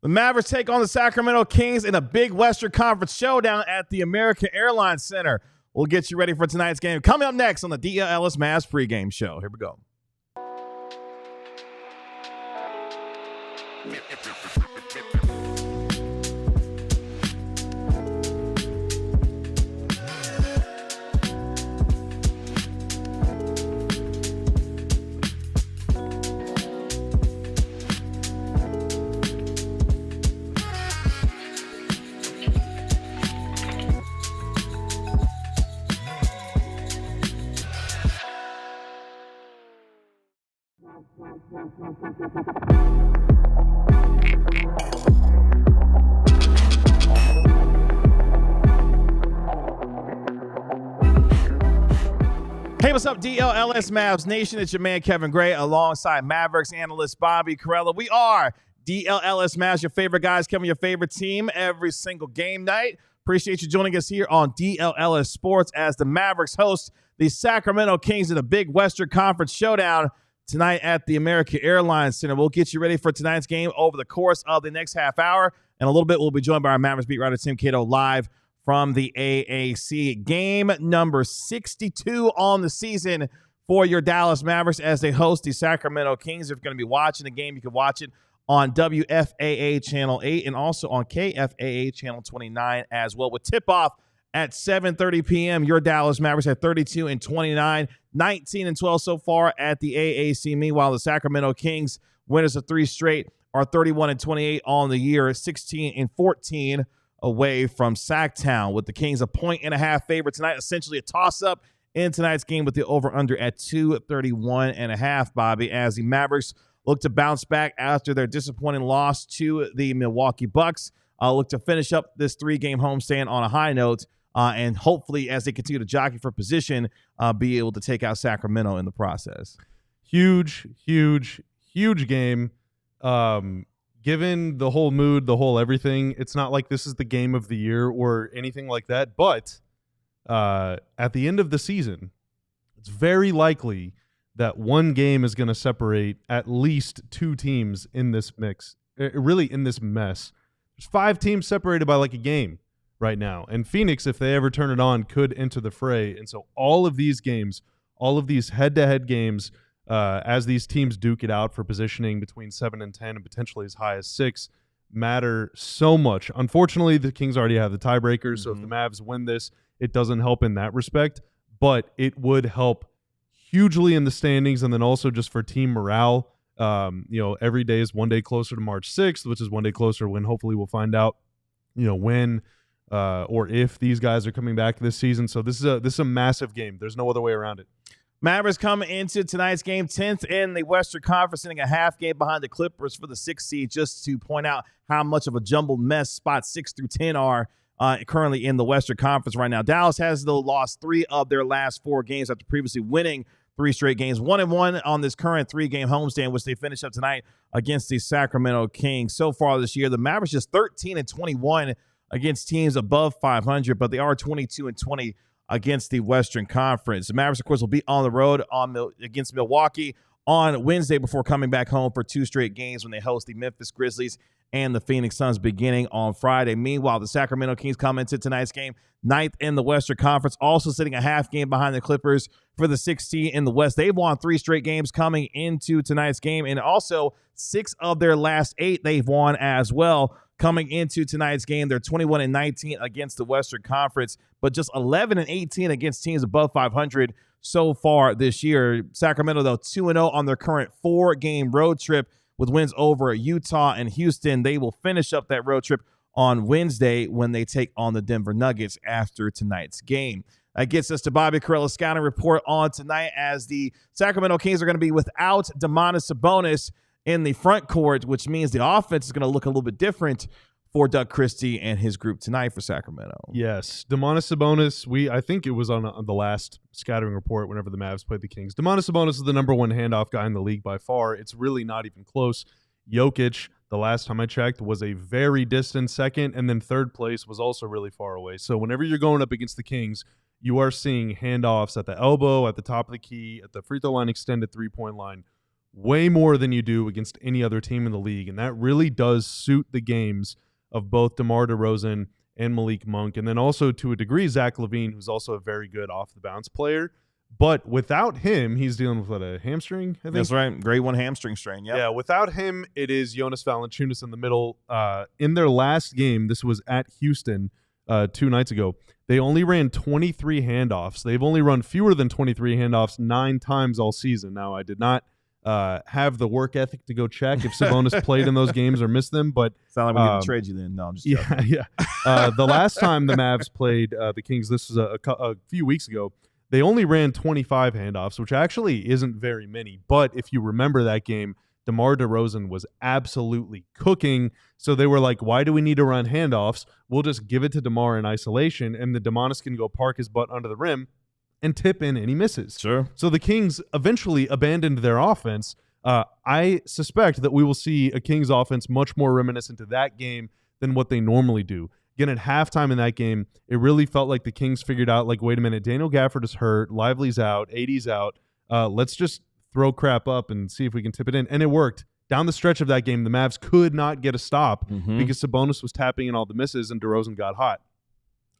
The Mavericks take on the Sacramento Kings in a big Western Conference showdown at the American Airlines Center. We'll get you ready for tonight's game. Coming up next on the DLLS Mavs pregame show. Here we go. Hey, what's up, DLLS Mavs Nation? It's your man, Kevin Gray, alongside Mavericks analyst Bobby Carella. We are DLLS Mavs, your favorite guys, covering your favorite team every single game night. Appreciate you joining us here on DLLS Sports as the Mavericks host the Sacramento Kings in a big Western Conference showdown tonight at the American Airlines Center. We'll get you ready for tonight's game over the course of the next half hour. In a little bit, we'll be joined by our Mavericks beat writer, Tim Cato, live from the AAC. Game number 62 on the season for your Dallas Mavericks as they host the Sacramento Kings. If you're going to be watching the game, you can watch it on WFAA Channel 8 and also on KFAA Channel 29 as well, with tip-off at 7:30 p.m. Your Dallas Mavericks at 32-29, 19-12 so far at the AAC. Meanwhile, the Sacramento Kings, winners of 3 straight, are 31-28 on the year, 16-14 away from Sacktown, with the Kings a 1.5 favorite tonight, essentially a toss-up in tonight's game with the over-under at 231.5, Bobby, as the Mavericks look to bounce back after their disappointing loss to the Milwaukee Bucks. Look to finish up this 3-game homestand on a high note, and hopefully, as they continue to jockey for position, be able to take out Sacramento in the process. Huge game. Given the whole mood, the whole everything, it's not like this is the game of the year or anything like that. But at the end of the season, it's very likely that one game is going to separate at least 2 teams in this mix, really in this mess. There's 5 teams separated by like a game right now. And Phoenix, if they ever turn it on, could enter the fray. And so all of these games, all of these head-to-head games, as these teams duke it out for positioning between 7 and 10 and potentially as high as 6, matter so much. Unfortunately, the Kings already have the tiebreakers, so if the Mavs win this, it doesn't help in that respect, but it would help hugely in the standings, and then also just for team morale. Every day is one day closer to March 6th, which is one day closer when hopefully we'll find out, when or if these guys are coming back this season. So this is a massive game. There's no other way around it. Mavericks come into tonight's game 10th in the Western Conference, sitting a half game behind the Clippers for the 6th seed, just to point out how much of a jumbled mess spots 6 through 10 are currently in the Western Conference right now. Dallas has, though, lost 3 of their last 4 games after previously winning 3 straight games, 1-1 on this current 3-game homestand, which they finish up tonight against the Sacramento Kings. So far this year, the Mavericks just 13-21 against teams above 500, but they are 22-20 against the Western Conference. The Mavericks, of course, will be on the road against Milwaukee on Wednesday before coming back home for 2 straight games when they host the Memphis Grizzlies and the Phoenix Suns beginning on Friday. Meanwhile, the Sacramento Kings come into tonight's game 9th in the Western Conference, also sitting a half game behind the Clippers for the 6th seed in the West. They've won 3 straight games coming into tonight's game, and also 6 of their last 8 they've won as well. Coming into tonight's game, they're 21-19 against the Western Conference, but just 11-18 against teams above 500 so far this year. Sacramento, though, 2-0 on their current 4-game road trip with wins over Utah and Houston. They will finish up that road trip on Wednesday when they take on the Denver Nuggets after tonight's game. That gets us to Bobby Carella's scouting report on tonight, as the Sacramento Kings are going to be without Domantas Sabonis in the front court, which means the offense is going to look a little bit different for Doug Christie and his group tonight for Sacramento. Yes, Domantas Sabonis, I think it was on the last scattering report whenever the Mavs played the Kings. Domantas Sabonis is the number 1 handoff guy in the league by far. It's really not even close. Jokic, the last time I checked, was a very distant second, and then third place was also really far away. So whenever you're going up against the Kings, you are seeing handoffs at the elbow, at the top of the key, at the free throw line, extended 3-point line, way more than you do against any other team in the league. And that really does suit the games of both DeMar DeRozan and Malik Monk. And then also to a degree, Zach LaVine, who's also a very good off the bounce player. But without him, he's dealing with a hamstring, I think. That's right. Grade 1 hamstring strain. Yep. Yeah, without him, it is Jonas Valanciunas in the middle. In their last game, this was at Houston 2 nights ago, they only ran 23 handoffs. They've only run fewer than 23 handoffs 9 times all season. Now, I did not have the work ethic to go check if Sabonis played in those games or missed them. But sound like we need to trade you then. No, I'm just joking. Yeah. The last time the Mavs played the Kings, this was a few weeks ago, they only ran 25 handoffs, which actually isn't very many. But if you remember that game, DeMar DeRozan was absolutely cooking. So they were like, why do we need to run handoffs? We'll just give it to DeMar in isolation, and the Domantas can go park his butt under the rim and tip in any misses. Sure. So the Kings eventually abandoned their offense. I suspect that we will see a Kings offense much more reminiscent to that game than what they normally do. Again, at halftime in that game, it really felt like the Kings figured out, like, wait a minute, Daniel Gafford is hurt, Lively's out, AD's out. Let's just throw crap up and see if we can tip it in. And it worked. Down the stretch of that game, the Mavs could not get a stop because Sabonis was tapping in all the misses and DeRozan got hot.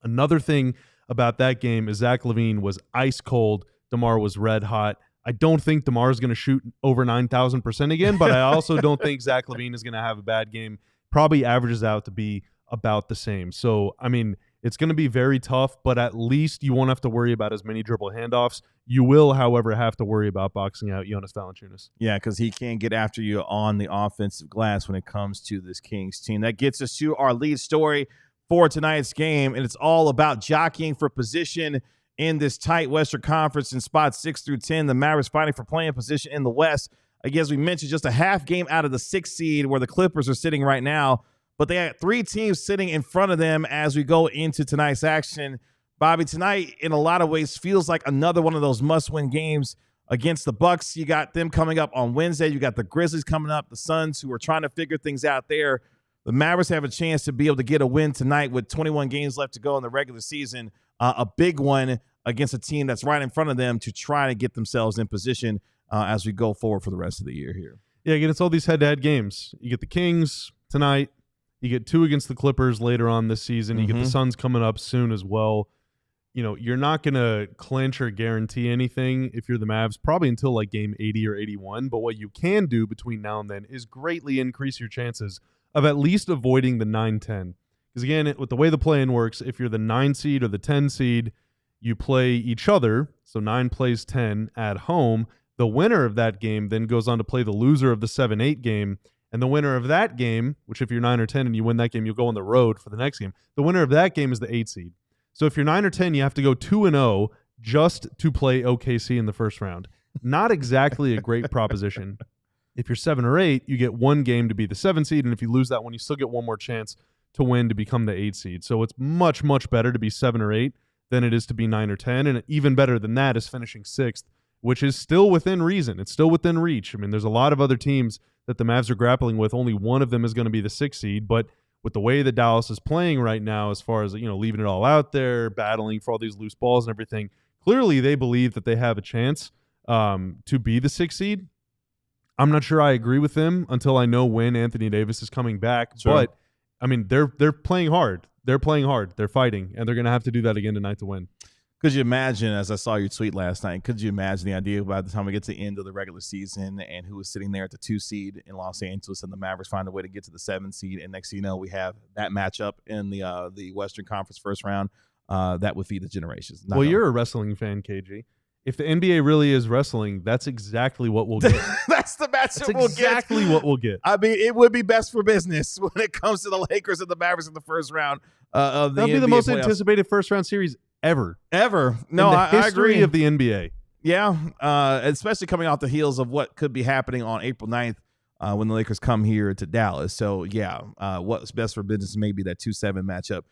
Another thing about that game is Zach LaVine was ice cold. DeMar was red hot. I don't think DeMar is going to shoot over 9,000% again, but I also don't think Zach LaVine is going to have a bad game. Probably averages out to be about the same. So, I mean, it's going to be very tough, but at least you won't have to worry about as many dribble handoffs. You will, however, have to worry about boxing out Jonas Valanciunas. Yeah, because he can't get after you on the offensive glass when it comes to this Kings team. That gets us to our lead story for tonight's game, and it's all about jockeying for position in this tight Western Conference in spots 6 through 10. The Mavericks fighting for playing position in the West. Again, as we mentioned, just a half game out of the 6th seed where the Clippers are sitting right now. But they had 3 teams sitting in front of them as we go into tonight's action. Bobby, tonight, in a lot of ways, feels like another one of those must-win games against the Bucks. You got them coming up on Wednesday. You got the Grizzlies coming up, the Suns, who are trying to figure things out there. The Mavericks have a chance to be able to get a win tonight with 21 games left to go in the regular season. A big one against a team that's right in front of them to try to get themselves in position as we go forward for the rest of the year here. Yeah, again, it's all these head-to-head games. You get the Kings tonight. You get 2 against the Clippers later on this season. You get the Suns coming up soon as well. You know, you're not going to clinch or guarantee anything if you're the Mavs, probably until like game 80 or 81. But what you can do between now and then is greatly increase your chances of at least avoiding the 9-10. Because again, with the way the play-in works, if you're the 9 seed or the 10 seed, you play each other. So 9 plays 10 at home. The winner of that game then goes on to play the loser of the 7-8 game. And the winner of that game, which if you're 9 or 10 and you win that game, you'll go on the road for the next game. The winner of that game is the 8 seed. So if you're 9 or 10, you have to go 2-0 just to play OKC in the first round. Not exactly a great proposition. If you're 7 or 8, you get 1 game to be the 7 seed. And if you lose that one, you still get 1 more chance to win to become the 8 seed. So it's much, much better to be 7 or 8 than it is to be 9 or 10. And even better than that is finishing 6th, which is still within reason. It's still within reach. I mean, there's a lot of other teams that the Mavs are grappling with. Only one of them is going to be the 6th seed, but with the way that Dallas is playing right now, as far as, you know, leaving it all out there, battling for all these loose balls and everything, clearly they believe that they have a chance to be the 6th seed. I'm not sure I agree with them until I know when Anthony Davis is coming back. Sure. But I mean, they're playing hard. They're playing hard. They're fighting, and they're going to have to do that again tonight to win. Could you imagine, as I saw your tweet last night, could you imagine the idea by the time we get to the end of the regular season and who is sitting there at the 2 seed in Los Angeles and the Mavericks find a way to get to the 7 seed, and next thing you know, we have that matchup in the Western Conference first round. That would feed the generations. Well, you're a wrestling fan, KG. If the NBA really is wrestling, that's exactly what we'll get. That's the matchup we'll get. Exactly what we'll get. I mean, it would be best for business when it comes to the Lakers and the Mavericks in the first round of the NBA That'll be the most playoffs. Anticipated first-round series ever. No, in the I history agree. of the NBA. Yeah, especially coming off the heels of what could be happening on April 9th when the Lakers come here to Dallas. So, yeah, what's best for business may be that 2-7 matchup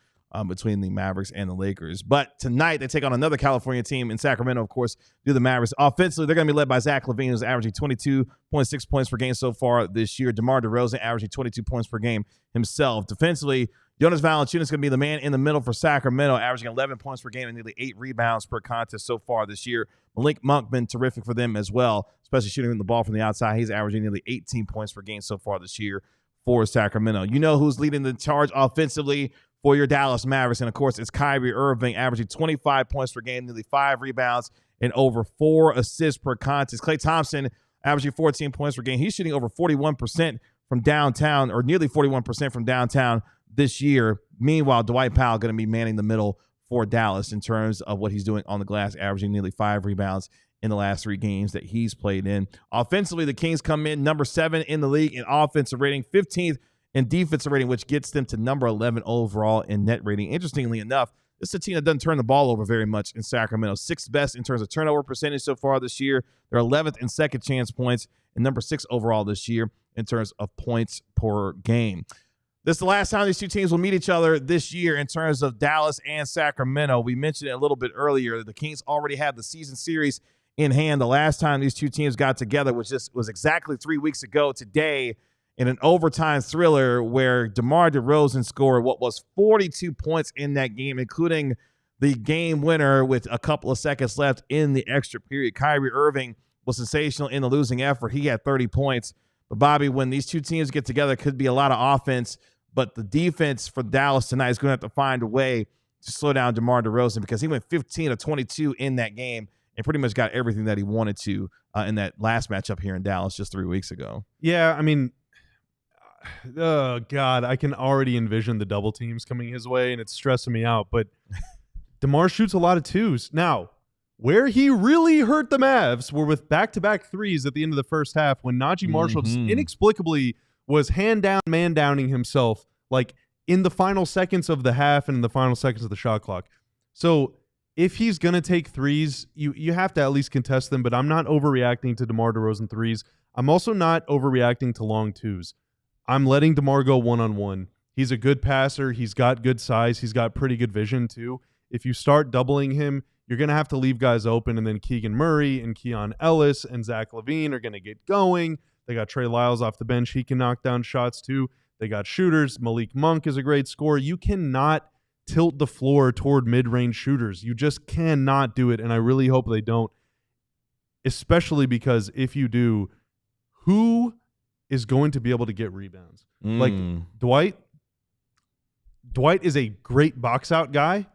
between the Mavericks and the Lakers. But tonight, they take on another California team in Sacramento, of course, do the Mavericks. Offensively, they're going to be led by Zach LaVine, who's averaging 22.6 points per game so far this year. DeMar DeRozan averaging 22 points per game himself. Defensively, Jonas Valanciunas is going to be the man in the middle for Sacramento, averaging 11 points per game and nearly 8 rebounds per contest so far this year. Malik Monk been terrific for them as well, especially shooting the ball from the outside. He's averaging nearly 18 points per game so far this year for Sacramento. You know who's leading the charge offensively for your Dallas Mavericks, and of course it's Kyrie Irving, averaging 25 points per game, nearly 5 rebounds, and over 4 assists per contest. Klay Thompson averaging 14 points per game. He's shooting over 41% from downtown, or nearly 41% from downtown this year. Meanwhile, Dwight Powell going to be manning the middle for Dallas in terms of what he's doing on the glass, averaging nearly 5 rebounds in the last 3 games that he's played in. Offensively, the Kings come in number 7 in the league in offensive rating, 15th in defensive rating, which gets them to number 11 overall in net rating. Interestingly enough, this is a team that doesn't turn the ball over very much in Sacramento. 6th best in terms of turnover percentage so far this year. They're 11th in second chance points and number 6 overall this year in terms of points per game. This is the last time these two teams will meet each other this year in terms of Dallas and Sacramento. We mentioned it a little bit earlier. The Kings already have the season series in hand. The last time these two teams got together was exactly 3 weeks ago today in an overtime thriller where DeMar DeRozan scored what was 42 points in that game, including the game winner with a couple of seconds left in the extra period. Kyrie Irving was sensational in the losing effort. He had 30 points. But, Bobby, when these two teams get together, it could be a lot of offense. But the defense for Dallas tonight is going to have to find a way to slow down DeMar DeRozan because he went 15 of 22 in that game and pretty much got everything that he wanted to in that last matchup here in Dallas just 3 weeks ago. Yeah, I mean, oh, God, I can already envision the double teams coming his way, and it's stressing me out. But DeMar shoots a lot of twos. Now, where he really hurt the Mavs were with back-to-back threes at the end of the first half when Najee Marshall just inexplicably was man-downing himself like in the final seconds of the half and in the final seconds of the shot clock. So if he's going to take threes, you have to at least contest them, but I'm not overreacting to DeMar DeRozan threes. I'm also not overreacting to long twos. I'm letting DeMar go one-on-one. He's a good passer. He's got good size. He's got pretty good vision, too. If you start doubling him, you're going to have to leave guys open, and then Keegan Murray and Keon Ellis and Zach LaVine are going to get going. They got Trey Lyles off the bench. He can knock down shots, too. They got shooters. Malik Monk is a great scorer. You cannot tilt the floor toward mid-range shooters. You just cannot do it, and I really hope they don't, especially because if you do, who is going to be able to get rebounds? Like, Dwight is a great box-out guy,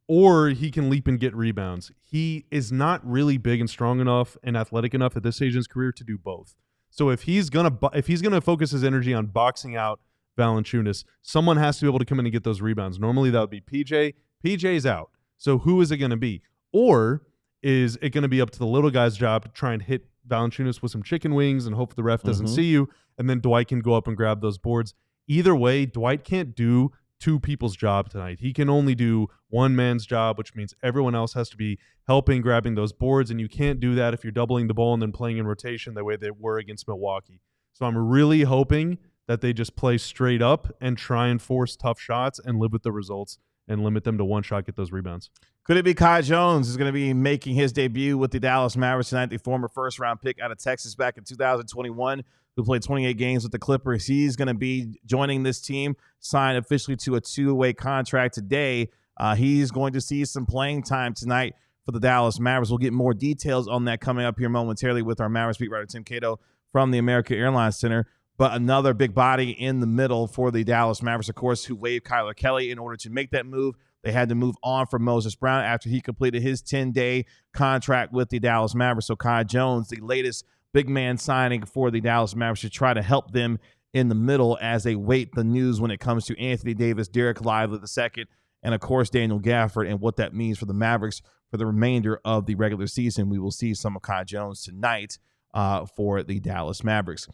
or he can leap and get rebounds. He is not really big and strong enough and athletic enough at this stage in his career to do both. So if he's gonna focus his energy on boxing out Valanciunas, someone has to be able to come in and get those rebounds. Normally that would be PJ. PJ's out. So who is it going to be? Or is it going to be up to the little guy's job to try and hit Valanciunas with some chicken wings and hope the ref doesn't see you, and then Dwight can go up and grab those boards? Either way, Dwight can't do two people's job tonight. He can only do one man's job, which means everyone else has to be helping, grabbing those boards, and you can't do that if you're doubling the ball and then playing in rotation the way they were against Milwaukee. So I'm really hoping that they just play straight up and try and force tough shots and live with the results and limit them to one shot, get those rebounds. Could it be Kai Jones is going to be making his debut with the Dallas Mavericks tonight, the former first-round pick out of Texas back in 2021, who played 28 games with the Clippers. He's going to be joining this team, signed officially to a 2-way contract today. He's going to see some playing time tonight for the Dallas Mavericks. We'll get more details on that coming up here momentarily with our Mavericks beat writer Tim Cato from the American Airlines Center. But another big body in the middle for the Dallas Mavericks, of course, who waived Kyler Kelly in order to make that move. They had to move on from Moses Brown after he completed his 10-day contract with the Dallas Mavericks. So Kai Jones, the latest big man signing for the Dallas Mavericks, should try to help them in the middle as they wait the news when it comes to Anthony Davis, Derek Lively II, and, of course, Daniel Gafford, and what that means for the Mavericks for the remainder of the regular season. We will see some of Kai Jones tonight for the Dallas Mavericks.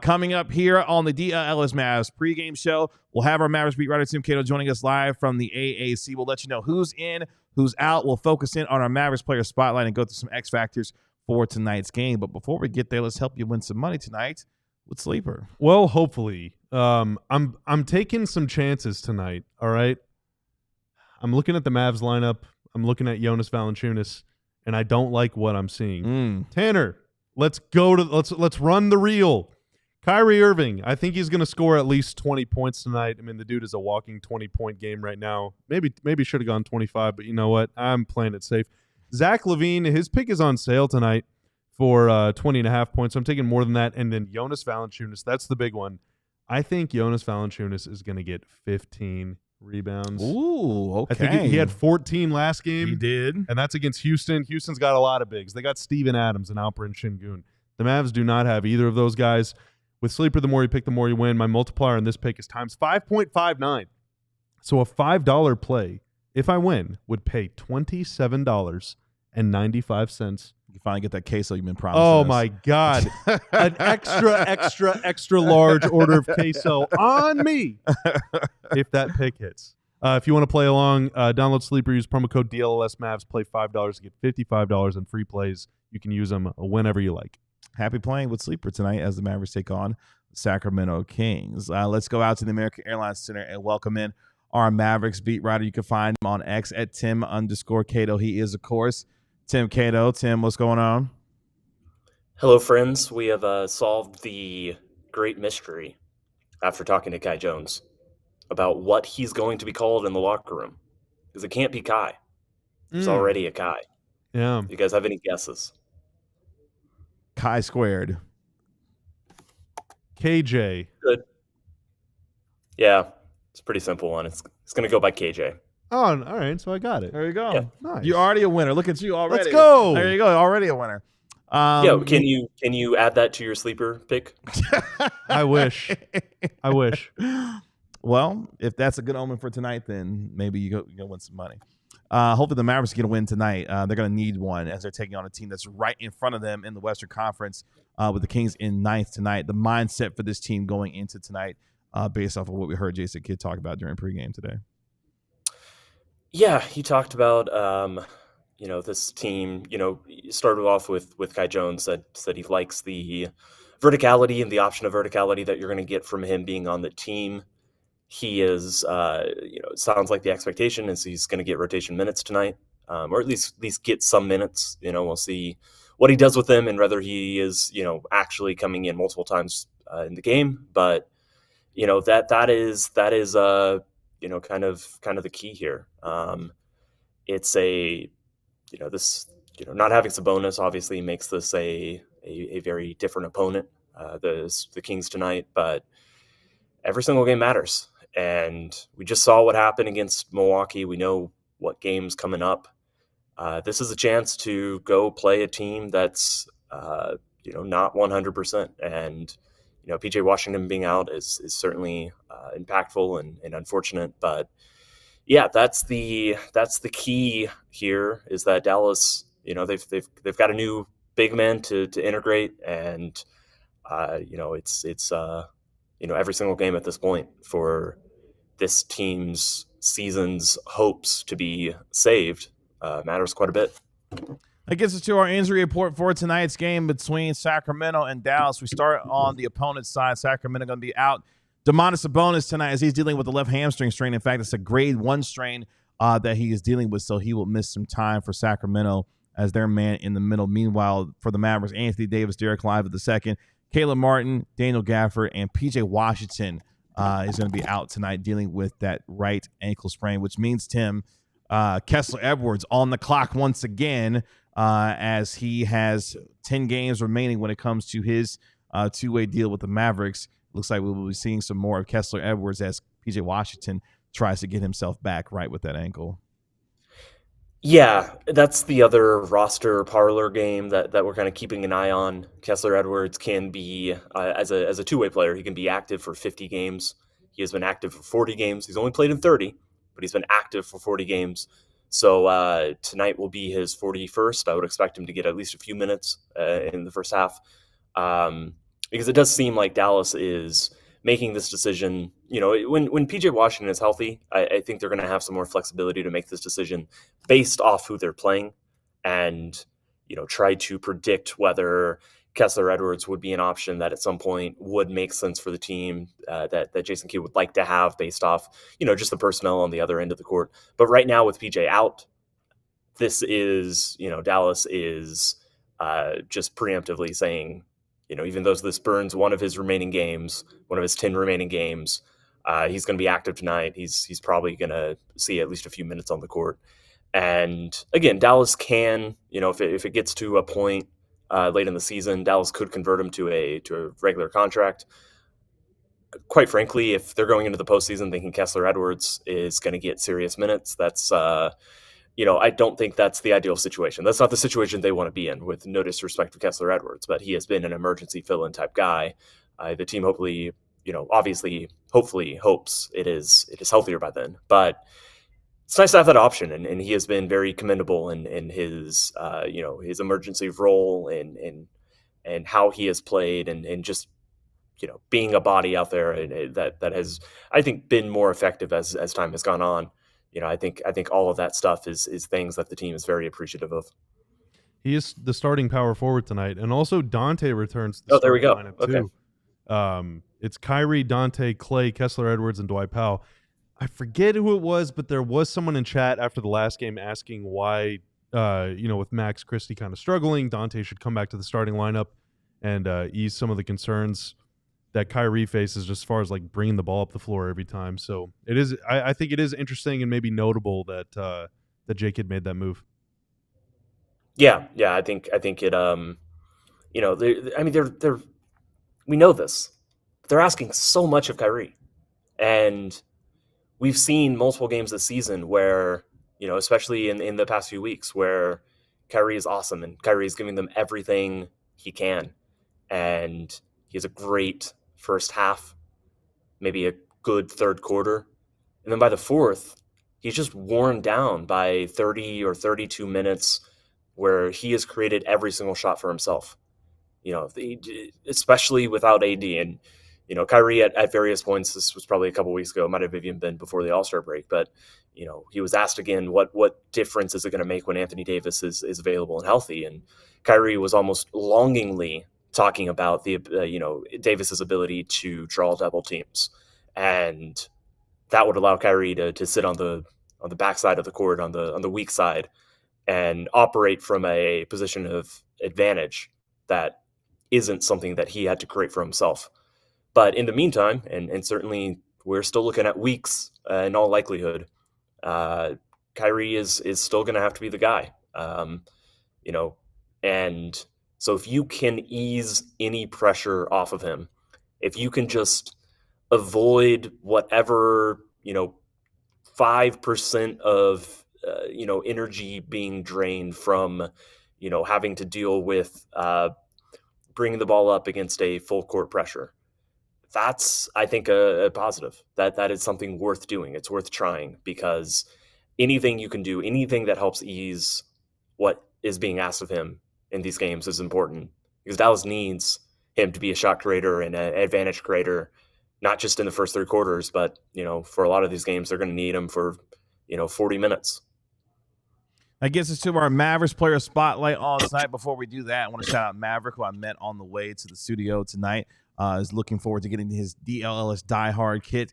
Coming up here on the DLLS Mavs pregame show, we'll have our Mavericks beat writer Tim Cato joining us live from the AAC. We'll let you know who's in, who's out. We'll focus in on our Mavericks player spotlight and go through some X factors for tonight's game. But before we get there, let's help you win some money tonight with Sleeper. Well, hopefully. I'm taking some chances tonight, all right? I'm looking at the Mavs lineup. I'm looking at Jonas Valanciunas, and I don't like what I'm seeing. Tanner, let's run the reel. Kyrie Irving, I think he's going to score at least 20 points tonight. I mean, the dude is a walking 20-point game right now. Maybe should have gone 25, but you know what? I'm playing it safe. Zach LaVine, his pick is on sale tonight for 20.5 points. I'm taking more than that. And then Jonas Valanciunas, that's the big one. I think Jonas Valanciunas is going to get 15 rebounds. Ooh, okay. I think he had 14 last game. He did. And that's against Houston. Houston's got a lot of bigs. They got Steven Adams and Alperen Şengün. The Mavs do not have either of those guys. With Sleeper, the more you pick, the more you win. My multiplier on this pick is times 5.59. So a $5 play, if I win, would pay $27.95. You finally get that queso you've been promising. Oh, us. my God. An extra large order of queso on me if that pick hits. If you want to play along, download Sleeper, use promo code DLLS Mavs, play $5 to get $55 in free plays. You can use them whenever you like. Happy playing with Sleeper tonight as the Mavericks take on the Sacramento Kings. Let's go out to the American Airlines Center and welcome in our Mavericks beat writer. You can find him on X at Tim_Cato. He is, of course, Tim Cato. Tim, what's going on? Hello, friends. We have solved the great mystery after talking to Kai Jones about what he's going to be called in the locker room. Because it can't be Kai. There's already a Kai. Yeah. Do you guys have any guesses? Chi squared. KJ. Good. Yeah, it's a pretty simple one. It's going to go by KJ. Oh, all right. So I got it. There you go. Yeah. Nice. You're already a winner. Look at you already. Let's go. There you go. Already a winner. Yeah, can you add that to your sleeper pick? I wish. I wish. Well, if that's a good omen for tonight, then maybe you go win some money. Hopefully the Mavericks get a win tonight. They're going to need one as they're taking on a team that's right in front of them in the Western Conference with the Kings in ninth tonight. The mindset for this team going into tonight based off of what we heard Jason Kidd talk about during pregame today. Yeah, he talked about this team. Started off with Kai Jones said he likes the verticality and the option of verticality that you're going to get from him being on the team. He is, it sounds like the expectation is he's going to get rotation minutes tonight, or at least get some minutes. We'll see what he does with them and whether he is, actually coming in multiple times in the game. But that is kind of the key here. It's not having Sabonis obviously makes this a very different opponent, the Kings tonight, but every single game matters. And we just saw what happened against Milwaukee. We know what game's coming up. This is a chance to go play a team that's, not 100%. And, PJ Washington being out is certainly impactful and unfortunate. But yeah, that's the key here is that Dallas, they've got a new big man to integrate, and it's every single game at this point for this team's season's hopes to be saved matters quite a bit. That gets us to our injury report for tonight's game between Sacramento and Dallas. We start on the opponent's side. Sacramento going to be out Domantas Sabonis tonight as he's dealing with the left hamstring strain. In fact, it's a grade 1 strain that he is dealing with, so he will miss some time for Sacramento as their man in the middle. Meanwhile, for the Mavericks, Anthony Davis, Derek Lively II, Caleb Martin, Daniel Gafford, and PJ Washington is going to be out tonight dealing with that right ankle sprain, which means, Tim, Kessler Edwards on the clock once again as he has 10 games remaining when it comes to his two-way deal with the Mavericks. Looks like we will be seeing some more of Kessler Edwards as PJ Washington tries to get himself back right with that ankle. Yeah, that's the other roster parlor game that we're kind of keeping an eye on. Kessler Edwards can be, as a two-way player, he can be active for 50 games. He has been active for 40 games. He's only played in 30, but he's been active for 40 games. So tonight will be his 41st. I would expect him to get at least a few minutes in the first half, because it does seem like Dallas is making this decision. When PJ Washington is healthy, I think they're going to have some more flexibility to make this decision based off who they're playing and, try to predict whether Kessler Edwards would be an option that at some point would make sense for the team that Jason Kidd would like to have based off, just the personnel on the other end of the court. But right now with PJ out, this is, Dallas is just preemptively saying, even though this burns one of his remaining games, one of his 10 remaining games, he's going to be active tonight. He's probably going to see at least a few minutes on the court. And again, Dallas can, if it gets to a point late in the season, Dallas could convert him to a regular contract. Quite frankly, if they're going into the postseason thinking Kessler Edwards is going to get serious minutes, that's I don't think that's the ideal situation. That's not the situation they want to be in, with no disrespect to Kessler Edwards, but he has been an emergency fill-in type guy. The team hopefully hopes it is healthier by then. But it's nice to have that option, and he has been very commendable in his his emergency role and how he has played and just being a body out there, and that has, I think, been more effective as time has gone on. I think all of that stuff is things that the team is very appreciative of. He is the starting power forward tonight, and also Dante returns to the there we go. lineup too. It's Kyrie, Dante, Clay, Kessler Edwards, and Dwight Powell. I forget who it was, but there was someone in chat after the last game asking why, with Max Christie kind of struggling, Dante should come back to the starting lineup and ease some of the concerns that Kyrie faces just as far as like bringing the ball up the floor every time. So it is. I think it is interesting and maybe notable that that Jake had made that move. Yeah. I think it. They're we know this. They're asking so much of Kyrie, and we've seen multiple games this season where especially in the past few weeks, where Kyrie is awesome and Kyrie is giving them everything he can, and he has a great first half, maybe a good third quarter. And then by the fourth, he's just worn down by 30 or 32 minutes where he has created every single shot for himself. Especially without AD. And, Kyrie at various points, this was probably a couple weeks ago, might have even been before the All-Star break, but, he was asked again, what difference is it going to make when Anthony Davis is available and healthy? And Kyrie was almost longingly talking about the Davis's ability to draw double teams, and that would allow Kyrie to sit on the backside of the court, on the weak side, and operate from a position of advantage that isn't something that he had to create for himself. But in the meantime, and certainly we're still looking at weeks in all likelihood, Kyrie is still going to have to be the guy, and so if you can ease any pressure off of him, if you can just avoid whatever, 5% of, energy being drained from, having to deal with bringing the ball up against a full court pressure, that's, I think, a positive. That is something worth doing. It's worth trying, because anything you can do, anything that helps ease what is being asked of him in these games is important, because Dallas needs him to be a shot creator and an advantage creator, not just in the first three quarters, but, for a lot of these games, they're going to need him for, 40 minutes. That gets us to our Mavericks player spotlight on tonight. Before we do that, I want to shout out Maverick, who I met on the way to the studio tonight. Is looking forward to getting his DLLS Die Hard kit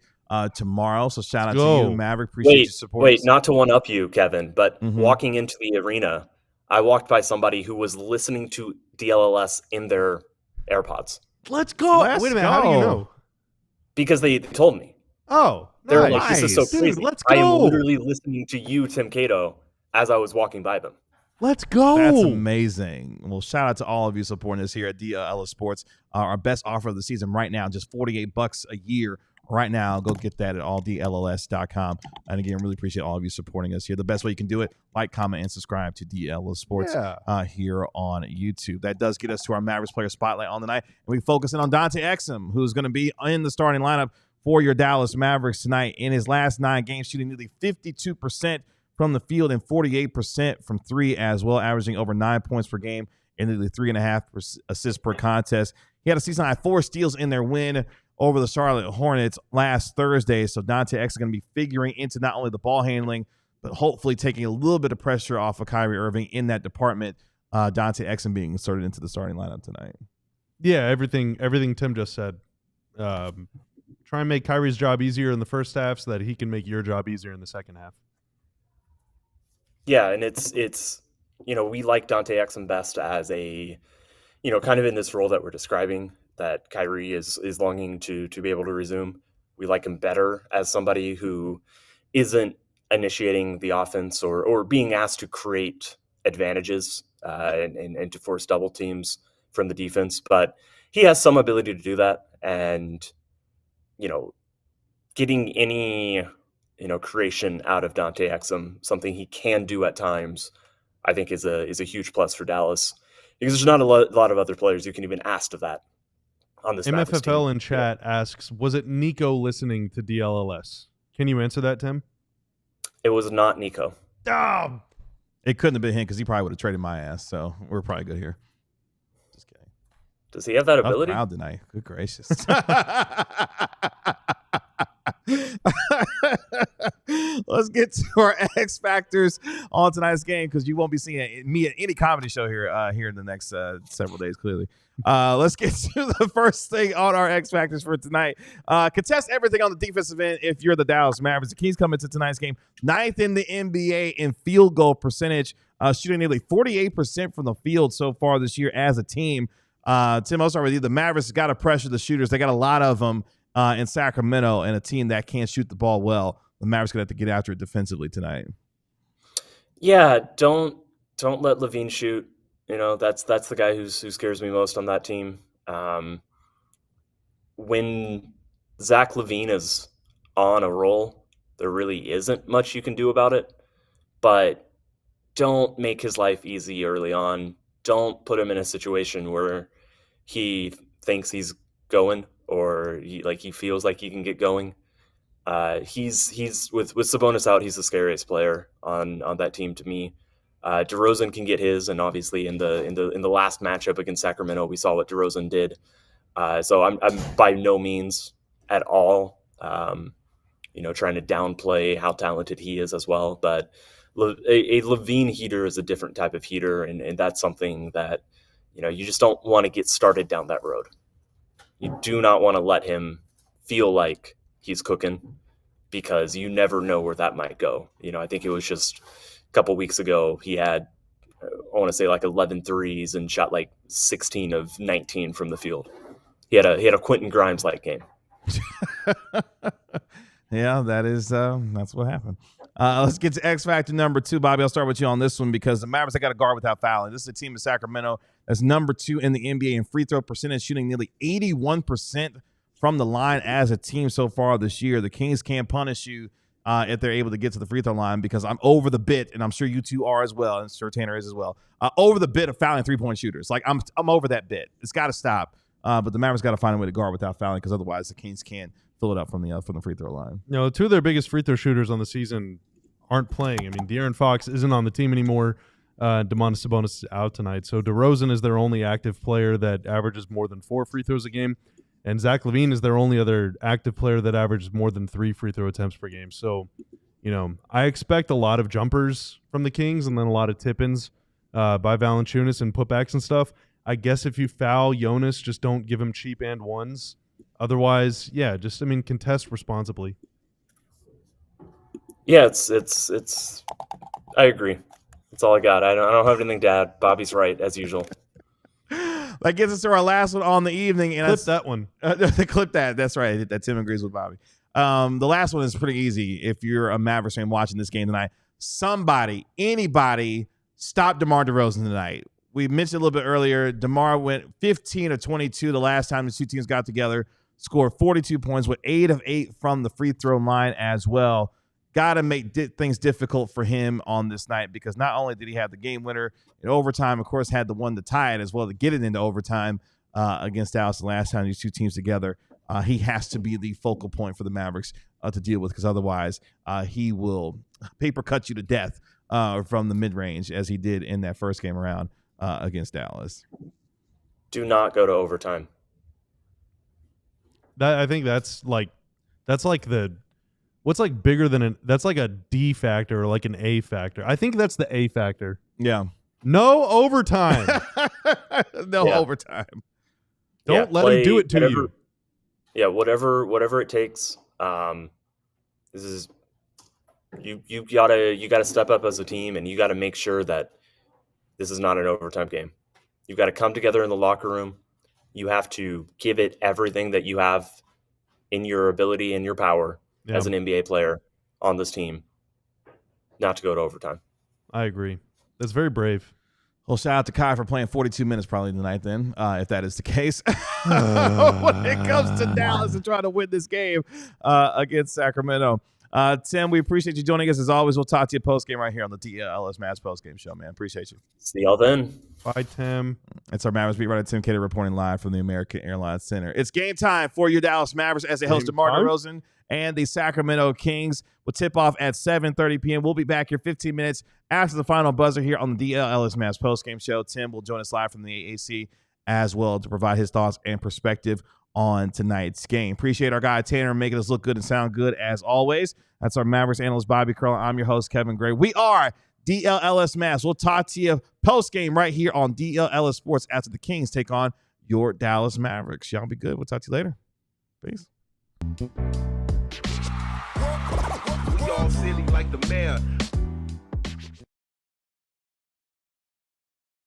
tomorrow. So shout out to you, Maverick. Appreciate your support. Wait, not to one up you, Kevin, but walking into the arena, I walked by somebody who was listening to DLLS in their AirPods. Let's go. Wait a minute. How do you know? Because they told me. Oh, they're like, this is so crazy. Dude, let's go. I am literally listening to you, Tim Cato, as I was walking by them. Let's go. That's amazing. Well, shout out to all of you supporting us here at DLLS Sports. Our best offer of the season right now, just $48 a year right now. Go get that at alldlls.com. And again, really appreciate all of you supporting us here. The best way you can do it, like, comment, and subscribe to DLLS Sports here on YouTube. That does get us to our Mavericks player spotlight on the night. And we focus in on Dante Exum, who's going to be in the starting lineup for your Dallas Mavericks tonight. In his last 9 games, shooting nearly 52% from the field and 48% from three as well, averaging over 9 points per game and nearly 3.5 assists per contest. He had a season high 4 steals in their win over the Charlotte Hornets last Thursday. So Dante Exum is going to be figuring into not only the ball handling, but hopefully taking a little bit of pressure off of Kyrie Irving in that department. Dante Exum being inserted into the starting lineup tonight. Yeah, everything Tim just said. Try and make Kyrie's job easier in the first half so that he can make your job easier in the second half. Yeah, and it's we like Dante Exum best as a kind of in this role that we're describing, that Kyrie is longing to be able to resume. We like him better as somebody who isn't initiating the offense or being asked to create advantages and to force double teams from the defense. But he has some ability to do that. And, getting any, creation out of Dante Exum, something he can do at times, I think is a huge plus for Dallas, because there's not a lot of other players who can even ask of that on this Mavericks team. MFFL in chat asks, was it Nico listening to DLLS? Can you answer that, Tim? It was not Nico. Oh, it couldn't have been him because he probably would have traded my ass. So we're probably good here. Just kidding. Does he have that ability? Proud tonight. Good gracious. Let's get to our X factors on tonight's game, because you won't be seeing me at any comedy show here in the next several days, clearly. Let's get to the first thing on our X factors for tonight. Contest everything on the defensive end if you're the Dallas Mavericks. The Kings come into tonight's game 9th in the NBA in field goal percentage, shooting nearly 48% from the field so far this year as a team. Tim, I'll start with you. The Mavericks got to pressure the shooters. They got a lot of them in Sacramento, and a team that can't shoot the ball well. The Mavericks going to have to get after it defensively tonight. Yeah, don't let Levine shoot. That's the guy who scares me most on that team. When Zach LaVine is on a roll, there really isn't much you can do about it. But don't make his life easy early on. Don't put him in a situation where he thinks he's going, or he feels like he can get going. He's with Sabonis out, he's the scariest player on that team to me. DeRozan can get his, and obviously in the last matchup against Sacramento, we saw what DeRozan did. So I'm by no means at all trying to downplay how talented he is as well. But a Levine heater is a different type of heater, and that's something that you just don't want to get started down that road. You do not want to let him feel like he's cooking, because you never know where that might go. I think it was just a couple weeks ago he had, I want to say, like 11 threes and shot like 16 of 19 from the field. He had a Quentin Grimes-like game. Yeah, that's what happened. Let's get to X Factor number 2. Bobby, I'll start with you on this one, because the Mavericks, they got to guard without fouling. This is a team in Sacramento that's number 2 in the NBA in free throw percentage, shooting nearly 81% from the line as a team so far this year. The Kings can't punish you if they're able to get to the free throw line, because I'm over the bit, and I'm sure you two are as well, and sure Tanner is as well, over the bit of fouling three-point shooters. Like, I'm over that bit. It's got to stop. But the Mavericks got to find a way to guard without fouling, because otherwise the Kings can't fill it up from the free throw line. Two of their biggest free throw shooters on the season aren't playing. I mean, De'Aaron Fox isn't on the team anymore. Domantas Sabonis is out tonight. So DeRozan is their only active player that averages more than 4 free throws a game. And Zach LaVine is their only other active player that averages more than 3 free throw attempts per game. So, I expect a lot of jumpers from the Kings, and then a lot of tip-ins by Valanciunas and putbacks and stuff. I guess if you foul Jonas, just don't give him cheap and ones. Otherwise, yeah, contest responsibly. Yeah, it's. I agree. That's all I got. I don't have anything to add. Bobby's right as usual. That gets us to our last one on the evening. And clip that one. Clip that. That's right. That Tim agrees with Bobby. The last one is pretty easy. If you're a Mavericks fan watching this game tonight, anybody, stop DeMar DeRozan tonight. We mentioned a little bit earlier, DeMar went 15 of 22 the last time the two teams got together, scored 42 points with 8 of 8 from the free throw line as well. Got to make things difficult for him on this night, because not only did he have the game winner in overtime, of course, had the one to tie it as well to get it into overtime against Dallas the last time these two teams together. He has to be the focal point for the Mavericks to deal with, because otherwise he will paper cut you to death from the mid-range, as he did in that first game around against Dallas. Do not go to overtime. I think that's like what's like bigger than that's like a D factor or like an A factor. I think that's the A factor. Yeah. No overtime. Overtime. Don't let him do it to you. Yeah, whatever it takes. This is you gotta step up as a team, and you gotta make sure that this is not an overtime game. You've got to come together in the locker room. You have to give it everything that you have in your ability and your power as an NBA player on this team, not to go to overtime. I agree. That's very brave. Well, shout out to Kai for playing 42 minutes probably tonight then, if that is the case. When it comes to Dallas and trying to win this game against Sacramento. Tim, we appreciate you joining us as always. We'll talk to you post-game right here on the DLLS Mavs post-game show, man. Appreciate you. See y'all then. Bye, Tim. It's our Mavericks beat writer Tim Cater reporting live from the American Airlines Center. It's game time for your Dallas Mavericks as they host DeMar DeRozan and the Sacramento Kings. Will tip off at 7:30 p.m. We'll be back here 15 minutes after the final buzzer here on the DLLS Mavs post-game show. Tim will join us live from the AAC as well to provide his thoughts and perspective on tonight's game. Appreciate our guy Tanner making us look good and sound good as always. That's our Mavericks analyst Bobby Curl. I'm your host Kevin Gray. We are DLLS Mavs. We'll talk to you post-game right here on DLLS Sports after the Kings take on your Dallas Mavericks. Y'all be good. We'll talk to you later. Peace. We all silly like the mayor.